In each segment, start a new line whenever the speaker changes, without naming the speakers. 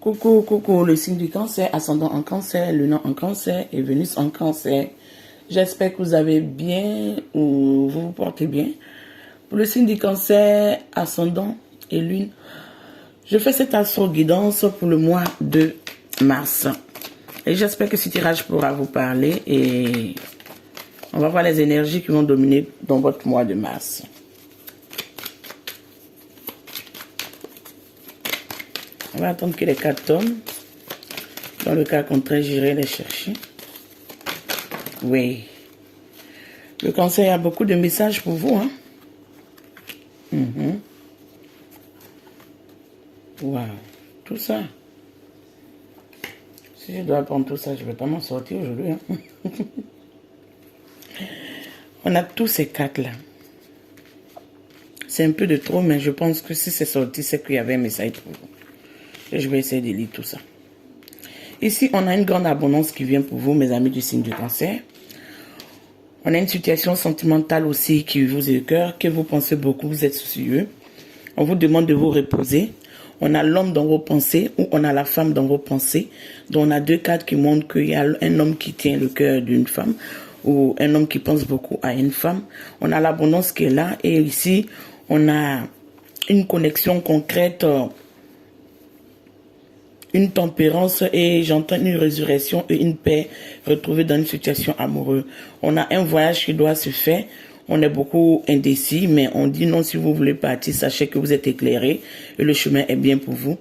Coucou, coucou, le signe du cancer, ascendant en cancer, lune en cancer et Vénus en cancer. J'espère que vous avez bien ou vous vous portez bien. Pour le signe du cancer, ascendant et lune, je fais cette astro guidance pour le mois de mars. Et j'espère que ce tirage pourra vous parler et on va voir les énergies qui vont dominer dans votre mois de mars. On va attendre que les cartes tombent. Dans le cas contraire, j'irai les chercher. Oui. Le cancer a beaucoup de messages pour vous. Hein? Wow. Tout ça. Si je dois prendre tout ça, je ne vais pas m'en sortir aujourd'hui. Hein? On a tous ces cartes-là. C'est un peu de trop, mais je pense que si c'est sorti, c'est qu'il y avait un message pour vous. Et je vais essayer de lire tout ça. Ici, on a une grande abondance qui vient pour vous, mes amis du signe du cancer. On a une situation sentimentale aussi qui vous écoeure, que vous pensez beaucoup, vous êtes soucieux. On vous demande de vous reposer. On a l'homme dans vos pensées ou on a la femme dans vos pensées. Donc on a deux cartes qui montrent qu'il y a un homme qui tient le cœur d'une femme ou un homme qui pense beaucoup à une femme. On a l'abondance qui est là et ici, on a une connexion concrète, une tempérance et j'entends une résurrection et une paix retrouvée dans une situation amoureuse. On a un voyage qui doit se faire. On est beaucoup indécis, mais on dit non, si vous voulez partir, sachez que vous êtes éclairé et le chemin est bien pour vous.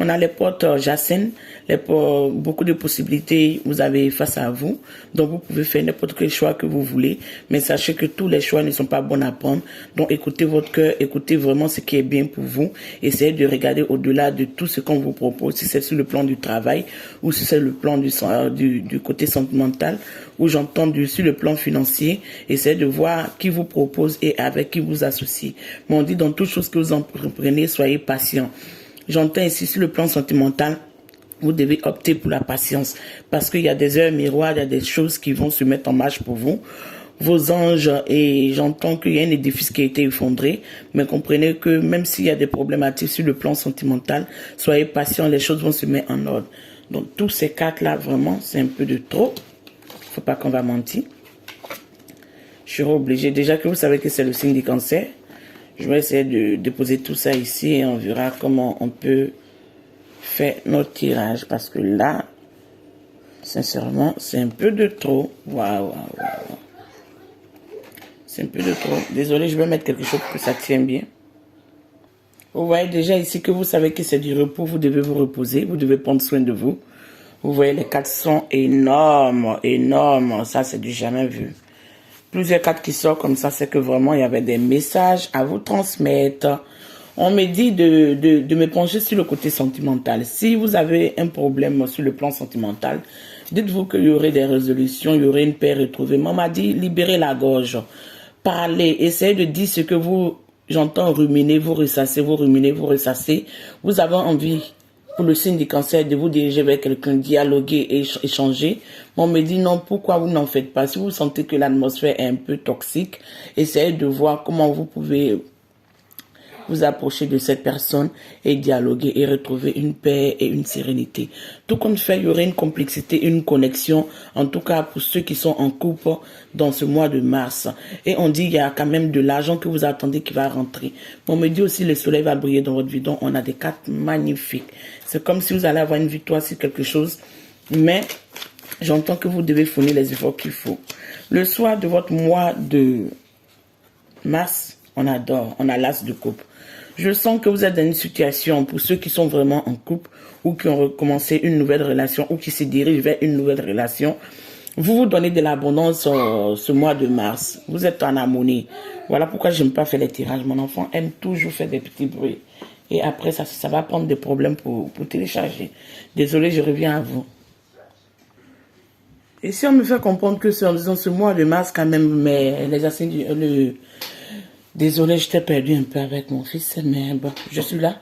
On a les portes jacentes, beaucoup de possibilités vous avez face à vous. Donc vous pouvez faire n'importe quel choix que vous voulez, mais sachez que tous les choix ne sont pas bons à prendre. Donc écoutez votre cœur, écoutez vraiment ce qui est bien pour vous. Essayez de regarder au-delà de tout ce qu'on vous propose, si c'est sur le plan du travail ou si c'est le plan du côté sentimental ou j'entends sur le plan financier. Essayez de voir qui vous propose et avec qui vous associez. Mais on dit dans toute chose que vous entreprenez, soyez patient. J'entends ici sur le plan sentimental, vous devez opter pour la patience parce qu'il y a des heures miroirs, il y a des choses qui vont se mettre en marche pour vous. Vos anges, et j'entends qu'il y a un édifice qui a été effondré, mais comprenez que même s'il y a des problématiques sur le plan sentimental, soyez patient, les choses vont se mettre en ordre. Donc tous ces cartes-là, vraiment, c'est un peu de trop. Faut pas qu'on va mentir. Je suis obligée, déjà que vous savez que c'est le signe du cancer, je vais essayer de déposer tout ça ici et on verra comment on peut faire notre tirage. Parce que là, sincèrement, c'est un peu de trop. Waouh. C'est un peu de trop. Désolé, je vais mettre quelque chose pour que ça tienne bien. Vous voyez déjà ici que vous savez que c'est du repos. Vous devez vous reposer. Vous devez prendre soin de vous. Vous voyez, les cartes sont énormes. Énormes. Ça, c'est du jamais vu. Plusieurs cartes qui sortent comme ça, c'est que vraiment il y avait des messages à vous transmettre. On me dit de me pencher sur le côté sentimental. Si vous avez un problème sur le plan sentimental, dites-vous qu'il y aurait des résolutions, il y aurait une paix retrouvée. Maman m'a dit, libérez la gorge. Parlez, essayez de dire ce que vous, j'entends ruminer, vous ressasser, vous ruminer, vous ressasser. Vous avez envie, pour le signe du cancer, de vous diriger vers quelqu'un, dialoguer et échanger. On me dit non, pourquoi vous n'en faites pas? Si vous sentez que l'atmosphère est un peu toxique, essayez de voir comment vous pouvez vous approcher de cette personne et dialoguer et retrouver une paix et une sérénité. Tout compte fait, il y aurait une complexité, une connexion, en tout cas pour ceux qui sont en couple dans ce mois de mars. Et on dit qu'il y a quand même de l'argent que vous attendez qui va rentrer. On me dit aussi le soleil va briller dans votre vie. Donc on a des cartes magnifiques. C'est comme si vous allez avoir une victoire sur quelque chose, mais j'entends que vous devez fournir les efforts qu'il faut. Le soir de votre mois de mars, on adore, on a l'as de coupe. Je sens que vous êtes dans une situation, pour ceux qui sont vraiment en couple ou qui ont recommencé une nouvelle relation ou qui se dirigent vers une nouvelle relation, vous vous donnez de l'abondance ce mois de mars. Vous êtes en harmonie. Voilà pourquoi je n'aime pas faire les tirages. Mon enfant aime toujours faire des petits bruits. Et après, ça va prendre des problèmes pour télécharger. Désolé, je reviens à vous. Et si on me fait comprendre que c'est en disant ce mois de mars quand même, mais les assignés, désolé, je t'ai perdu un peu avec mon fils, mais bon, je suis là.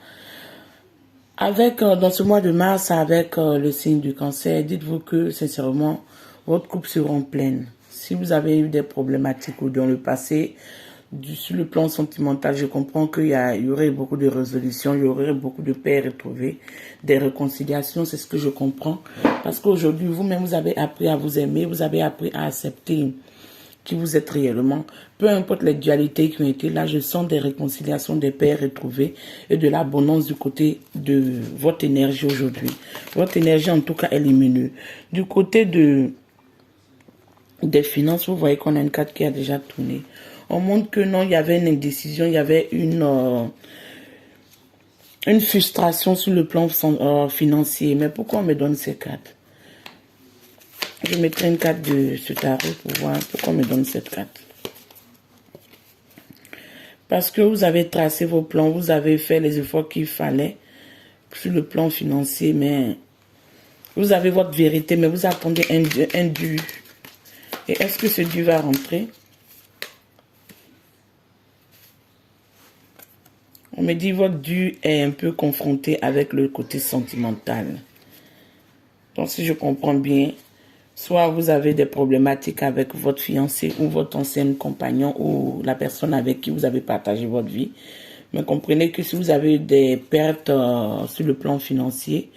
Dans ce mois de mars, avec le signe du cancer, dites-vous que, sincèrement, votre couple sera en pleine. Si vous avez eu des problématiques ou dans le passé, Sur le plan sentimental, je comprends qu'il y aurait beaucoup de résolutions, il y aurait beaucoup de paix retrouvées, des réconciliations, c'est ce que je comprends. Parce qu'aujourd'hui, vous-même, vous avez appris à vous aimer, vous avez appris à accepter qui vous êtes réellement. Peu importe les dualités qui ont été là, je sens des réconciliations, des paix retrouvées et de l'abondance du côté de votre énergie aujourd'hui. Votre énergie, en tout cas, est lumineuse. Du côté des finances, vous voyez qu'on a une carte qui a déjà tourné. On montre que non, il y avait une indécision, il y avait une frustration sur le plan financier. Mais pourquoi on me donne ces cartes? Je mettrai une carte de ce tarot pour voir pourquoi on me donne cette carte. Parce que vous avez tracé vos plans, vous avez fait les efforts qu'il fallait sur le plan financier, mais vous avez votre vérité, mais vous attendez un dû. Et est-ce que ce dû va rentrer? On me dit votre dû est un peu confronté avec le côté sentimental. Donc si je comprends bien, soit vous avez des problématiques avec votre fiancé ou votre ancien compagnon ou la personne avec qui vous avez partagé votre vie. Mais comprenez que si vous avez des pertes sur le plan financier,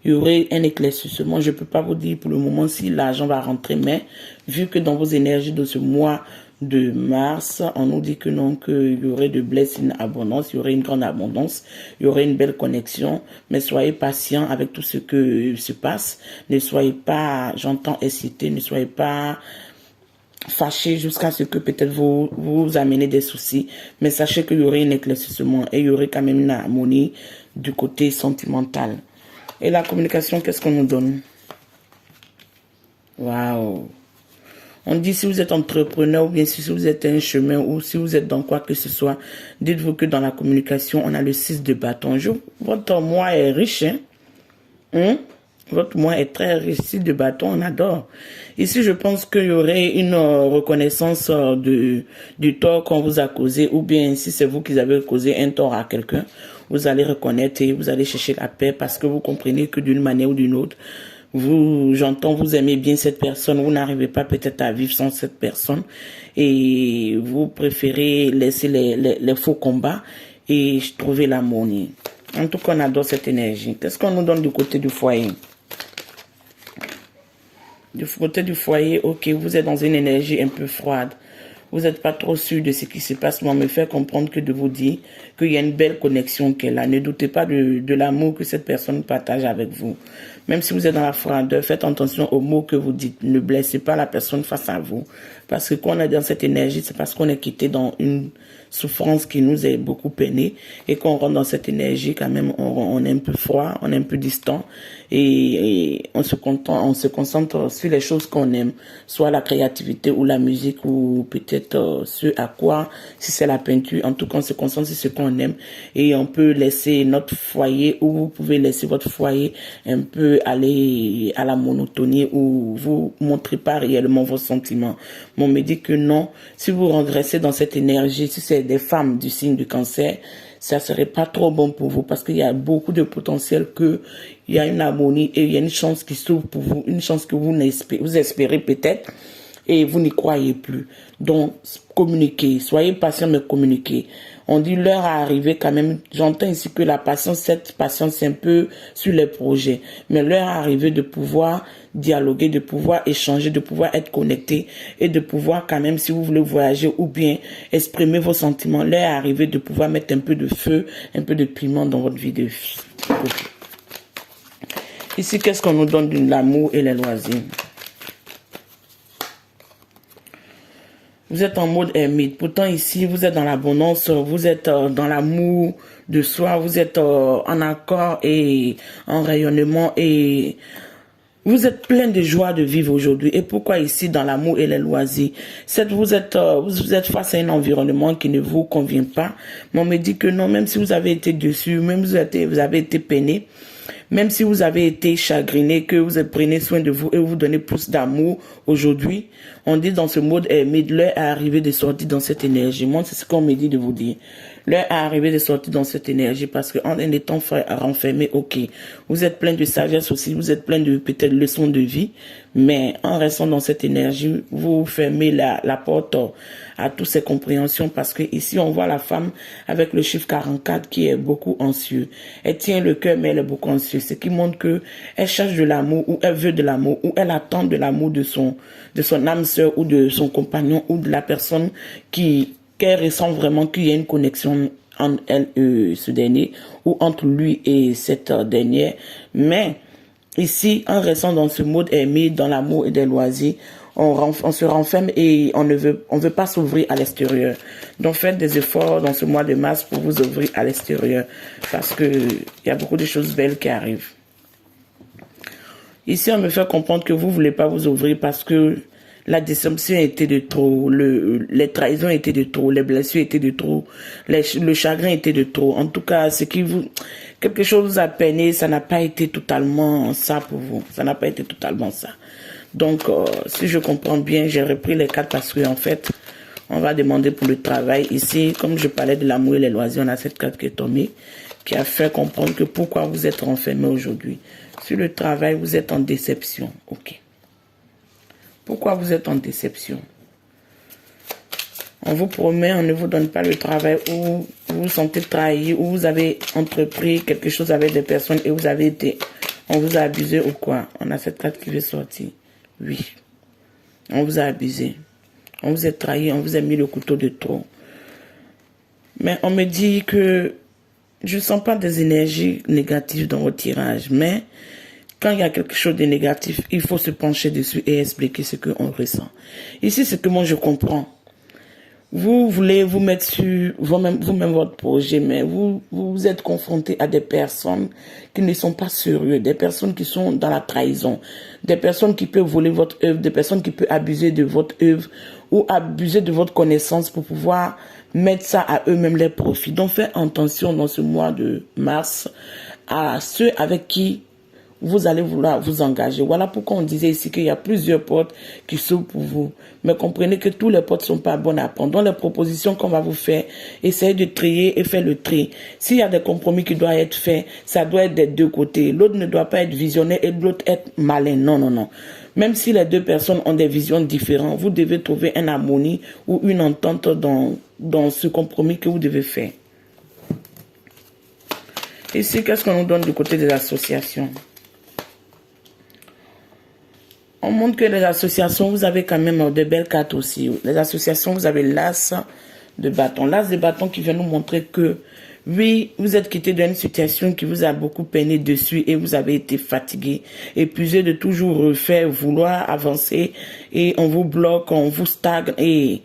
il y aurait un éclaircissement. Je ne peux pas vous dire pour le moment si l'argent va rentrer, mais vu que dans vos énergies de ce mois de mars, on nous dit que non, qu'il y aurait de blessures, une abondance, il y aurait une grande abondance, il y aurait une belle connexion, mais soyez patient avec tout ce que se passe. Ne soyez pas, j'entends excité, ne soyez pas fâché jusqu'à ce que peut-être vous amenez des soucis, mais sachez qu'il y aurait un éclaircissement et il y aurait quand même une harmonie du côté sentimental. Et la communication, qu'est-ce qu'on nous donne? Waouh! On dit si vous êtes entrepreneur ou bien si vous êtes un chemin ou si vous êtes dans quoi que ce soit, dites-vous que dans la communication, on a le 6 de bâton. Votre mois est riche, hein? Votre mois est très riche. 6 de bâton, on adore. Ici, je pense qu'il y aurait une reconnaissance du tort qu'on vous a causé, ou bien si c'est vous qui avez causé un tort à quelqu'un, vous allez reconnaître et vous allez chercher la paix parce que vous comprenez que d'une manière ou d'une autre, j'entends, vous aimez bien cette personne, vous n'arrivez pas peut-être à vivre sans cette personne et vous préférez laisser les faux combats et trouver l'harmonie. En tout cas, on adore cette énergie. Qu'est-ce qu'on nous donne du côté du foyer? Du côté du foyer, ok, vous êtes dans une énergie un peu froide. Vous n'êtes pas trop sûr de ce qui se passe, mais on me fait comprendre que de vous dire qu'il y a une belle connexion qui est là. Ne doutez pas de l'amour que cette personne partage avec vous. Même si vous êtes dans la froideur, faites attention aux mots que vous dites. Ne blessez pas la personne face à vous. Parce que quand on est dans cette énergie, c'est parce qu'on est quitté dans une souffrance qui nous est beaucoup peinée. Et quand on rentre dans cette énergie, quand même, on est un peu froid, on est un peu distant. Et on se concentre sur les choses qu'on aime. Soit la créativité ou la musique ou peut-être ce à quoi, si c'est la peinture. En tout cas, on se concentre sur ce qu'on aime. Et on peut laisser notre foyer ou vous pouvez laisser votre foyer un peu aller à la monotonie où vous montrez pas réellement vos sentiments. Mais on me dit que non, si vous regressez dans cette énergie, si c'est des femmes du signe du cancer, ça serait pas trop bon pour vous parce qu'il y a beaucoup de potentiel que il y a une harmonie et il y a une chance qui s'ouvre pour vous, une chance que vous espérez peut-être et vous n'y croyez plus. Donc, communiquez, soyez patient mais communiquez. On dit l'heure à arriver quand même. J'entends ici que la patience, cette patience c'est un peu sur les projets. Mais l'heure à arriver de pouvoir dialoguer, de pouvoir échanger, de pouvoir être connecté et de pouvoir quand même, si vous voulez voyager ou bien exprimer vos sentiments, l'heure à arriver de pouvoir mettre un peu de feu, un peu de piment dans votre vie de vie. Ici, qu'est-ce qu'on nous donne de l'amour et les loisirs? Vous êtes en mode ermite. Pourtant, ici, vous êtes dans l'abondance, vous êtes dans l'amour de soi, vous êtes en accord et en rayonnement et vous êtes plein de joie de vivre aujourd'hui. Et pourquoi ici, dans l'amour et les loisirs? Vous êtes face à un environnement qui ne vous convient pas. Mais on me dit que non, même si vous avez été dessus, même si vous avez été peiné, même si vous avez été chagriné, que vous prenez soin de vous et vous donnez plus d'amour aujourd'hui, on dit dans ce mode ermite, l'heure est arrivée de sortir dans cette énergie. Moi, c'est ce qu'on me dit de vous dire. L'heure est arrivée de sortir dans cette énergie parce qu'en étant renfermé, ok, vous êtes plein de sagesse aussi, vous êtes plein de peut-être leçons de vie, mais en restant dans cette énergie, vous fermez la porte à toutes ces compréhensions parce que ici on voit la femme avec le chiffre 44 qui est beaucoup anxieux. Elle tient le cœur mais elle est beaucoup anxieuse, ce qui montre que elle cherche de l'amour ou elle veut de l'amour ou elle attend de l'amour de son âme sœur ou de son compagnon ou de la personne qu'elle ressent vraiment qu'il y a une connexion entre elle et ce dernier ou entre lui et cette dernière. Mais ici, en restant dans ce mode aimé, dans l'amour et des loisirs, on se renferme et on veut pas s'ouvrir à l'extérieur. Donc faites des efforts dans ce mois de mars pour vous ouvrir à l'extérieur parce que il y a beaucoup de choses belles qui arrivent. Ici, on me fait comprendre que vous voulez pas vous ouvrir parce que la déception était de trop, les trahisons étaient de trop, les blessures étaient de trop, le chagrin était de trop. En tout cas, quelque chose vous a peiné, ça n'a pas été totalement ça pour vous. Ça n'a pas été totalement ça. Donc, si je comprends bien, j'ai repris les cartes parce que en fait, on va demander pour le travail. Ici, comme je parlais de l'amour et les loisirs, on a cette carte qui est tombée, qui a fait comprendre que pourquoi vous êtes renfermé aujourd'hui. Sur le travail, vous êtes en déception. Ok. Pourquoi vous êtes en déception? On vous promet, on ne vous donne pas le travail où vous vous sentez trahi, où vous avez entrepris quelque chose avec des personnes et on vous a abusé ou quoi? On a cette carte qui veut sortir. Oui. On vous a abusé. On vous a trahi, on vous a mis le couteau de trop. Mais on me dit que je ne sens pas des énergies négatives dans votre tirage, mais quand il y a quelque chose de négatif, il faut se pencher dessus et expliquer ce qu'on ressent. Ici, c'est que moi je comprends. Vous voulez vous mettre sur vous-même votre projet, mais vous êtes confronté à des personnes qui ne sont pas sérieuses, des personnes qui sont dans la trahison, des personnes qui peuvent voler votre œuvre, des personnes qui peuvent abuser de votre œuvre ou abuser de votre connaissance pour pouvoir mettre ça à eux-mêmes les profits. Donc faites attention dans ce mois de mars à ceux avec qui vous allez vouloir vous engager. Voilà pourquoi on disait ici qu'il y a plusieurs portes qui s'ouvrent pour vous. Mais comprenez que toutes les portes ne sont pas bonnes à prendre. Dans les propositions qu'on va vous faire, essayez de trier et faire le tri. S'il y a des compromis qui doivent être faits, ça doit être des deux côtés. L'autre ne doit pas être visionnaire et l'autre être malin. Non, non, non. Même si les deux personnes ont des visions différentes, vous devez trouver une harmonie ou une entente dans ce compromis que vous devez faire. Ici, qu'est-ce qu'on nous donne du côté des associations? On montre que les associations, vous avez quand même de belles cartes aussi. Les associations, vous avez l'as de bâton. L'as de bâton qui vient nous montrer que, oui, vous êtes quitté d'une situation qui vous a beaucoup peiné dessus et vous avez été fatigué, épuisé de toujours refaire, vouloir avancer et on vous bloque, on vous stagne et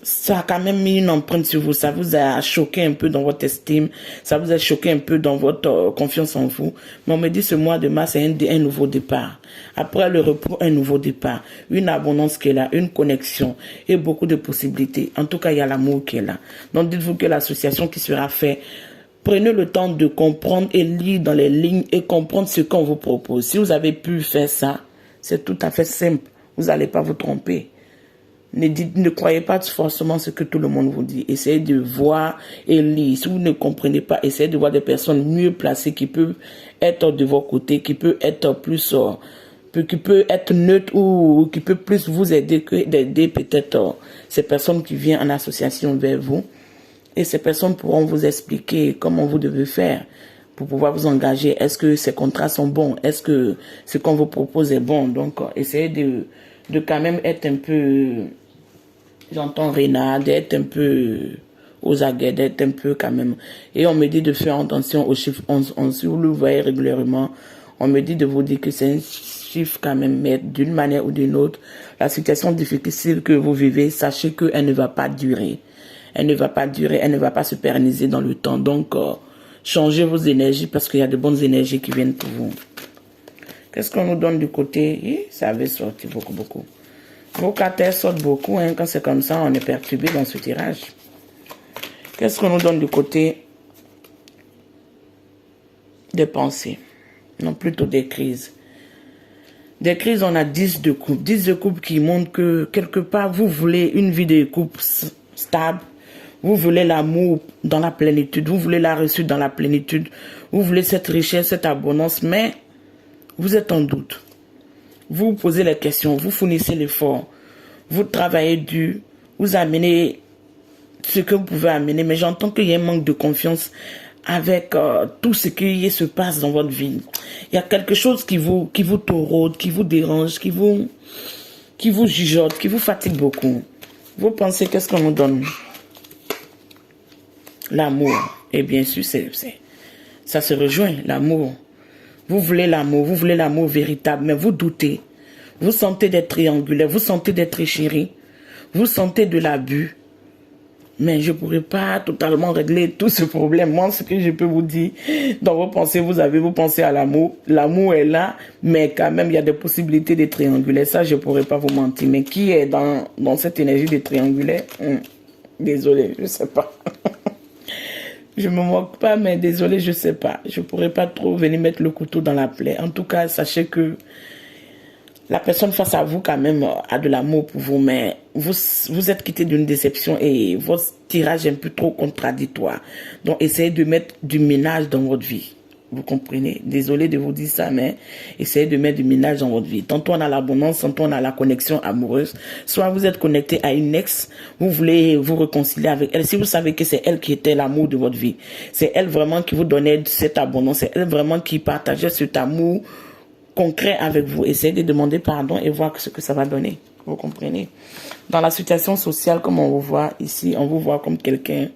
ça a quand même mis une empreinte sur vous. Ça vous a choqué un peu dans votre estime. Ça vous a choqué un peu dans votre confiance en vous. Mais on me dit ce mois de mars, c'est un nouveau départ. Après le repos, un nouveau départ. Une abondance qui est là, une connexion et beaucoup de possibilités. En tout cas, il y a l'amour qui est là. Donc dites-vous que l'association qui sera faite, prenez le temps de comprendre et lire dans les lignes et comprendre ce qu'on vous propose. Si vous avez pu faire ça, c'est tout à fait simple. Vous n'allez pas vous tromper. Ne croyez pas forcément ce que tout le monde vous dit. Essayez de voir et lire. Si vous ne comprenez pas, essayez de voir des personnes mieux placées qui peuvent être de votre côté, qui peuvent être plus, qui peut être neutre ou qui peut plus vous aider que d'aider peut-être ces personnes qui viennent en association vers vous. Et ces personnes pourront vous expliquer comment vous devez faire pour pouvoir vous engager. Est-ce que ces contrats sont bons? Est-ce que ce qu'on vous propose est bon? Donc, essayez de quand même être un peu, j'entends Réna, d'être un peu aux aguets, d'être un peu quand même. Et on me dit de faire attention au chiffre 11. Si vous le voyez régulièrement, on me dit de vous dire que c'est un chiffre quand même, mais d'une manière ou d'une autre, la situation difficile que vous vivez, sachez qu'elle ne va pas durer. Elle ne va pas durer, elle ne va pas se pérenniser dans le temps. Donc, changez vos énergies parce qu'il y a de bonnes énergies qui viennent pour vous. Qu'est-ce qu'on nous donne du côté? Ça avait sorti beaucoup. Vos cartes sortent beaucoup. Hein. Quand c'est comme ça, on est perturbé dans ce tirage. Qu'est-ce qu'on nous donne du côté des pensées? Non, plutôt des crises. Des crises, on a 10 de coupe. 10 de coupe qui montrent que quelque part, vous voulez une vie de couple stable. Vous voulez l'amour dans la plénitude. Vous voulez la réussite dans la plénitude. Vous voulez cette richesse, cette abondance. Mais vous êtes en doute. Vous posez les questions. Vous fournissez l'effort. Vous travaillez dur. Vous amenez ce que vous pouvez amener. Mais j'entends qu'il y a un manque de confiance avec tout ce qui se passe dans votre vie. Il y a quelque chose qui vous taureaude, qui vous dérange, qui vous jugeote, qui vous fatigue beaucoup. Vous pensez qu'est-ce qu'on nous donne? L'amour. Et bien sûr, ça se rejoint, l'amour. Vous voulez l'amour véritable, mais vous doutez. Vous sentez d'être triangulaire, vous sentez d'être chéri, vous sentez de l'abus. Mais je ne pourrais pas totalement régler tout ce problème. Moi, ce que je peux vous dire, dans vos pensées, vous pensez à l'amour. L'amour est là, mais quand même, il y a des possibilités de triangulaire. Ça, je ne pourrais pas vous mentir. Mais qui est dans cette énergie de triangulaire? Désolé, je ne sais pas. Je me moque pas, mais désolé, je ne sais pas. Je ne pourrais pas trop venir mettre le couteau dans la plaie. En tout cas, sachez que la personne face à vous, quand même, a de l'amour pour vous, mais vous êtes quitté d'une déception et votre tirage est un peu trop contradictoire. Donc, essayez de mettre du ménage dans votre vie. Vous comprenez? Désolé de vous dire ça, mais essayez de mettre du ménage dans votre vie. Tantôt on a l'abondance, tantôt on a la connexion amoureuse. Soit vous êtes connecté à une ex, vous voulez vous réconcilier avec elle. Si vous savez que c'est elle qui était l'amour de votre vie, c'est elle vraiment qui vous donnait cette abondance, c'est elle vraiment qui partageait cet amour concret avec vous. Essayez de demander pardon et voir ce que ça va donner. Vous comprenez? Dans la situation sociale, comme on vous voit ici, on vous voit comme quelqu'un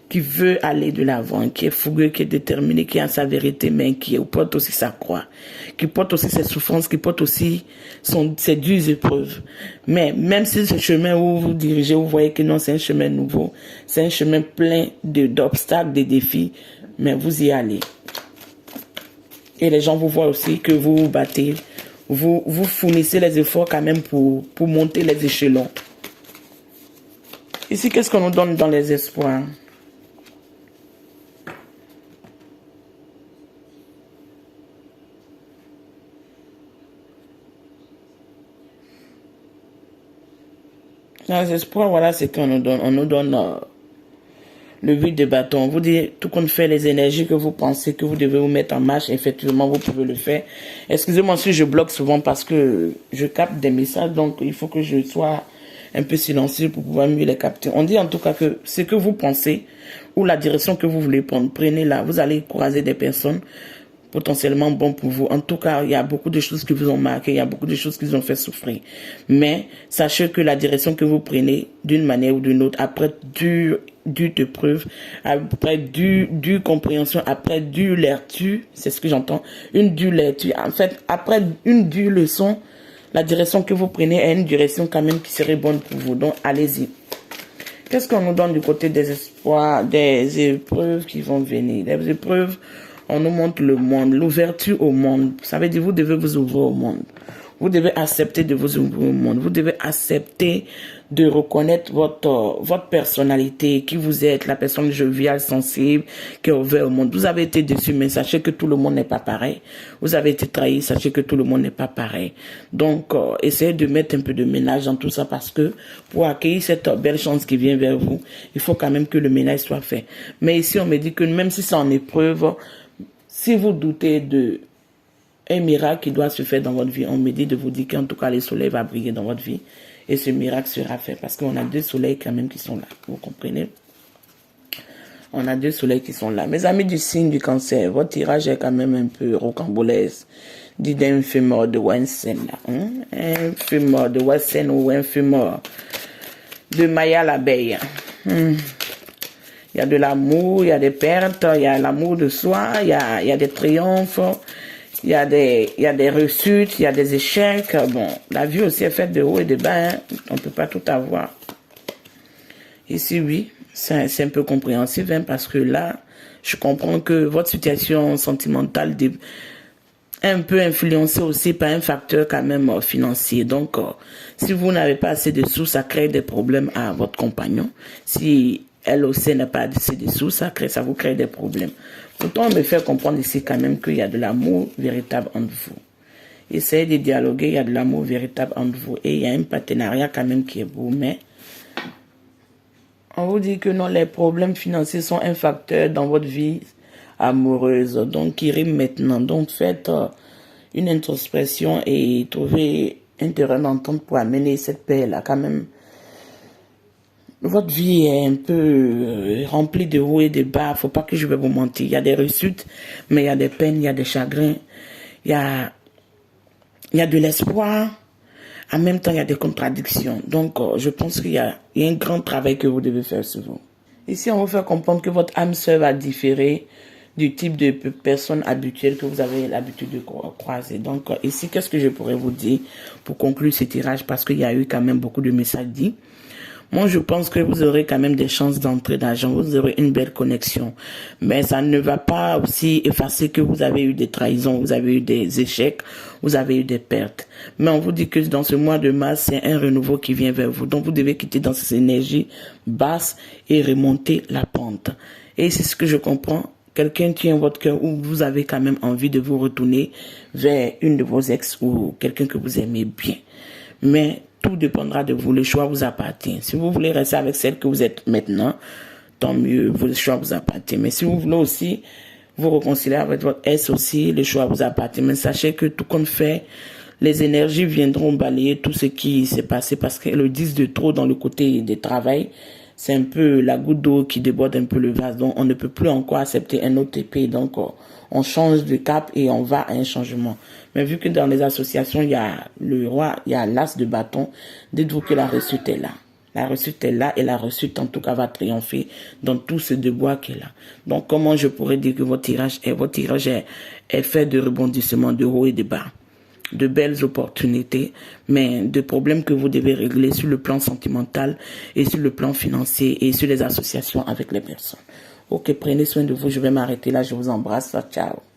qui veut aller de l'avant, qui est fougueux, qui est déterminé, qui a sa vérité, mais qui porte aussi sa croix, qui porte aussi ses souffrances, qui porte aussi ses dures épreuves. Mais même si ce chemin où vous dirigez, vous voyez que non, c'est un chemin nouveau, c'est un chemin plein d'obstacles, de défis, mais vous y allez. Et les gens vous voient aussi que vous vous battez, vous fournissez les efforts quand même pour monter les échelons. Ici, qu'est-ce qu'on nous donne dans les espoirs? Dans les espoirs, voilà ce qu'on nous donne. On nous donne le 8 de bâton. On vous dit, tout compte fait, les énergies que vous pensez que vous devez vous mettre en marche, effectivement, vous pouvez le faire. Excusez-moi si je bloque souvent parce que je capte des messages, donc il faut que je sois un peu silencieux pour pouvoir mieux les capter. On dit en tout cas que ce que vous pensez ou la direction que vous voulez prendre, prenez-la. Vous allez croiser des personnes potentiellement bon pour vous. En tout cas, il y a beaucoup de choses qui vous ont marqué, il y a beaucoup de choses qui vous ont fait souffrir. Mais sachez que la direction que vous prenez, d'une manière ou d'une autre, après dure épreuve, après dure compréhension, après dure lecture, c'est ce que j'entends, une dure lecture. En fait, après une dure leçon, la direction que vous prenez est une direction quand même qui serait bonne pour vous. Donc, allez-y. Qu'est-ce qu'on nous donne du côté des espoirs, des épreuves qui vont venir? Des épreuves, on nous montre le monde, l'ouverture au monde. Ça veut dire que vous devez vous ouvrir au monde. Vous devez accepter de vous ouvrir au monde. Vous devez accepter de reconnaître votre personnalité, qui vous êtes, la personne joviale, sensible, qui est ouverte au monde. Vous avez été déçu, mais sachez que tout le monde n'est pas pareil. Vous avez été trahi, sachez que tout le monde n'est pas pareil. Donc, essayez de mettre un peu de ménage dans tout ça parce que pour accueillir cette belle chance qui vient vers vous, il faut quand même que le ménage soit fait. Mais ici, on me dit que même si c'est en épreuve, si vous doutez de un miracle qui doit se faire dans votre vie, on me dit de vous dire qu'en tout cas, le soleil va briller dans votre vie et ce miracle sera fait parce qu'on a deux soleils quand même qui sont là. Vous comprenez? On a deux soleils qui sont là. Mes amis du signe du cancer, votre tirage est quand même un peu rocambolesque. Dit d'un fumeur de Wensen, un fumeur de Wensen ou un fumeur de Maya l'abeille. Il y a de l'amour, il y a des pertes, il y a l'amour de soi, il y a des triomphes, il y a des réussites, il y a des échecs. Bon, la vie aussi est faite de hauts et de bas, hein. On ne peut pas tout avoir. Ici, oui, c'est un peu compréhensif, hein, parce que là, je comprends que votre situation sentimentale est un peu influencée aussi par un facteur quand même financier. Donc, si vous n'avez pas assez de sous, ça crée des problèmes à votre compagnon. Si elle aussi n'a pas assez de sous, ça vous crée des problèmes. Pourtant, on me fait comprendre ici quand même qu'il y a de l'amour véritable entre vous. Essayez de dialoguer, il y a de l'amour véritable entre vous. Et il y a un partenariat quand même qui est beau, mais On vous dit que non, les problèmes financiers sont un facteur dans votre vie amoureuse. Donc, qui rime maintenant. Donc, faites une introspection et trouvez un terrain d'entente pour amener cette paix-là. Quand même, votre vie est un peu remplie de hauts et de bas. Faut pas que je vais vous mentir. Il y a des réussites, mais il y a des peines, il y a des chagrins. Il y a de l'espoir. En même temps, il y a des contradictions. Donc, je pense qu'il y a un grand travail que vous devez faire sur vous. Ici, on vous fait comprendre que votre âme sœur va différer du type de personne habituelle que vous avez l'habitude de croiser. Donc, ici, qu'est-ce que je pourrais vous dire pour conclure ce tirage? Parce qu'il y a eu quand même beaucoup de messages dits. Moi, je pense que vous aurez quand même des chances d'entrée d'argent. Vous aurez une belle connexion. Mais ça ne va pas aussi effacer que vous avez eu des trahisons, vous avez eu des échecs, vous avez eu des pertes. Mais on vous dit que dans ce mois de mars, c'est un renouveau qui vient vers vous. Donc, vous devez quitter dans ces énergies basses et remonter la pente. Et c'est ce que je comprends. Quelqu'un tient votre cœur où vous avez quand même envie de vous retourner vers une de vos ex ou quelqu'un que vous aimez bien. Mais tout dépendra de vous. Le choix vous appartient. Si vous voulez rester avec celle que vous êtes maintenant, tant mieux. Le choix vous appartient. Mais si vous voulez aussi vous réconcilier avec votre ex aussi, le choix vous appartient. Mais sachez que tout compte fait, les énergies viendront balayer tout ce qui s'est passé parce qu'elles le disent de trop dans le côté des travail. C'est un peu la goutte d'eau qui déborde un peu le vase. Donc, on ne peut plus encore accepter un autre épée. Donc, on change de cap et on va à un changement. Mais vu que dans les associations, il y a le roi, il y a l'as de bâton, dites-vous que la réussite est là. La réussite est là et la réussite, en tout cas, va triompher dans tout ce débois qui est là. Donc, comment je pourrais dire que votre tirage est fait de rebondissements, de haut et de bas, de belles opportunités, mais de problèmes que vous devez régler sur le plan sentimental et sur le plan financier et sur les associations avec les personnes. Ok, prenez soin de vous. Je vais m'arrêter là. Je vous embrasse. Ciao.